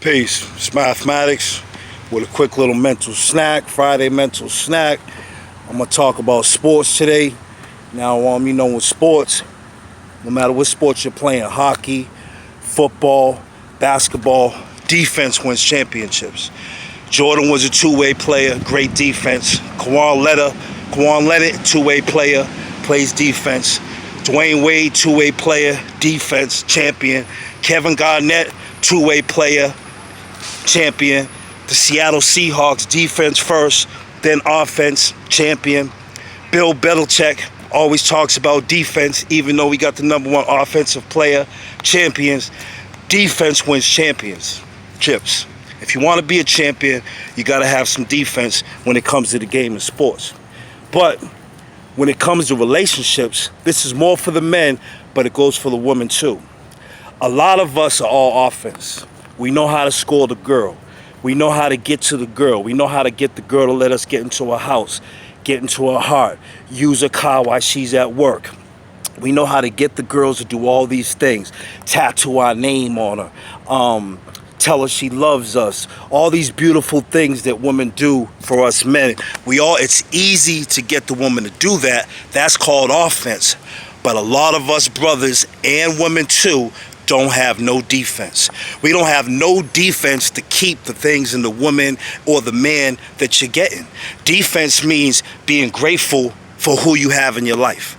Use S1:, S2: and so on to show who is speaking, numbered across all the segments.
S1: Peace. It's Mathematics with a quick little mental snack, Friday mental snack. I'm going to talk about sports today. Now, with sports, no matter what sport you're playing, hockey, football, basketball, defense wins championships. Jordan was a two-way player, great defense. Kawhi Leonard, two-way player, plays defense. Dwayne Wade, two-way player, defense, champion. Kevin Garnett, two-way player, champion. The Seattle Seahawks, defense first, then offense, champion. Bill Belichick always talks about defense, even though we got the #1 offensive player, champions. Defense wins championships. If you want to be a champion, you got to have some defense when it comes to the game of sports. But when it comes to relationships, this is more for the men, but it goes for the women too. A lot of us are all offense. We know how to score the girl. We know how to get to the girl. We know how to get the girl to let us get into her house, get into her heart, use her car while she's at work. We know how to get the girls to do all these things, tattoo our name on her, tell her she loves us, all these beautiful things that women do for us men. It's easy to get the woman to do that. That's called offense. But a lot of us brothers and women too don't have no defense. We don't have no defense to keep the things in the woman or the man that you're getting. Defense means being grateful for who you have in your life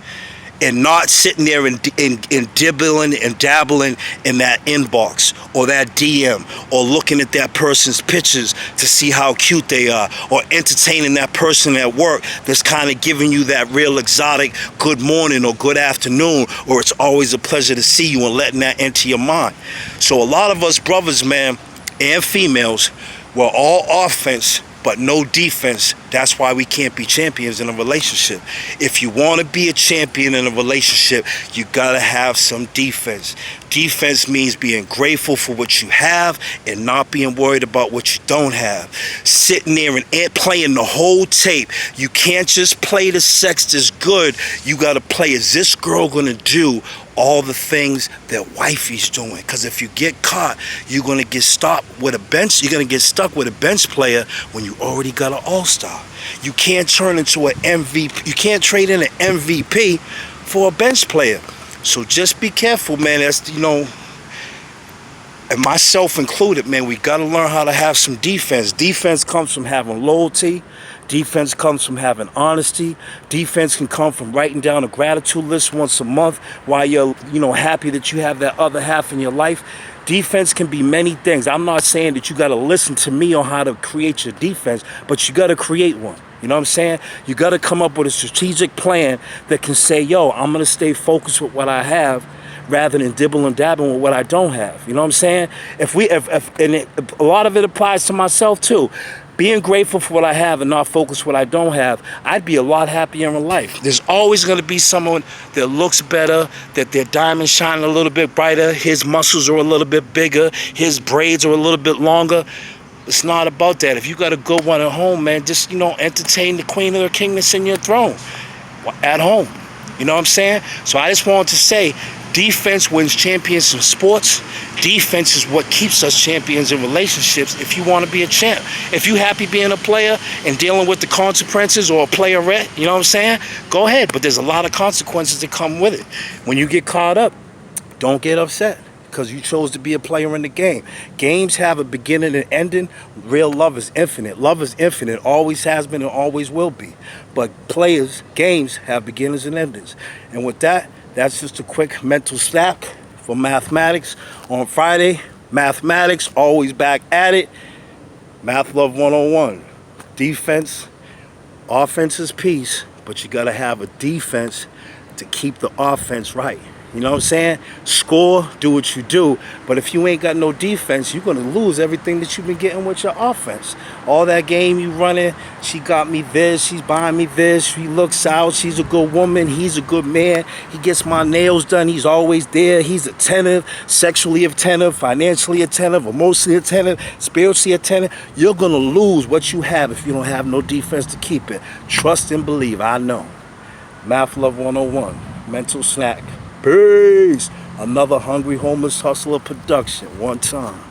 S1: and not sitting there and dibbling and dabbling in that inbox or that DM or looking at that person's pictures to see how cute they are or entertaining that person at work that's kind of giving you that real exotic good morning or good afternoon or it's always a pleasure to see you and letting that enter your mind. So a lot of us brothers, man, and females, we're all offense but no defense. That's why we can't be champions in a relationship. If you want to be a champion in a relationship, you gotta have some defense. Defense means being grateful for what you have and not being worried about what you don't have. Sitting there and playing the whole tape. You can't just play the sex that's good. You gotta play, is this girl gonna do all the things that wifey's doing? Because if you get caught, you're gonna get stuck with a bench player when you already got an all-star. You can't turn into an MVP. You can't trade in an MVP for a bench player. So just be careful, man. That's, and myself included, man, we got to learn how to have some defense. Defense comes from having loyalty. Defense comes from having honesty. Defense can come from writing down a gratitude list once a month while you're, happy that you have that other half in your life. Defense can be many things. I'm not saying that you got to listen to me on how to create your defense, but you got to create one. You know what I'm saying? You got to come up with a strategic plan that can say, yo, I'm going to stay focused with what I have rather than dibble and dabbling with what I don't have. You know what I'm saying? A lot of it applies to myself too. Being grateful for what I have and not focus what I don't have, I'd be a lot happier in life. There's always going to be someone that looks better, that their diamonds shine a little bit brighter, his muscles are a little bit bigger, his braids are a little bit longer. It's not about that. If you got a good one at home, man, just, entertain the queen or the king that's in your throne at home. You know what I'm saying? So I just wanted to say, defense wins champions in sports. Defense is what keeps us champions in relationships if you want to be a champ. If you happy being a player and dealing with the consequences or a playerette, you know what I'm saying? Go ahead, but there's a lot of consequences that come with it. When you get caught up, don't get upset because you chose to be a player in the game. Games have a beginning and ending. Real love is infinite. Love is infinite, always has been and always will be. But games have beginnings and endings. And with that, that's just a quick mental snack for Mathematics on Friday. Mathematics, always back at it. Math Love 101. Defense, offense is peace, but you got to have a defense to keep the offense right. You know what I'm saying? Score, do what you do. But if you ain't got no defense, you're going to lose everything that you've been getting with your offense. All that game you running, she got me this, she's buying me this, she looks out, she's a good woman, he's a good man, he gets my nails done, he's always there, he's attentive, sexually attentive, financially attentive, emotionally attentive, spiritually attentive. You're going to lose what you have if you don't have no defense to keep it. Trust and believe, I know. Math Love 101, mental snack. Peace. Another Hungry Homeless Hustler production. One time.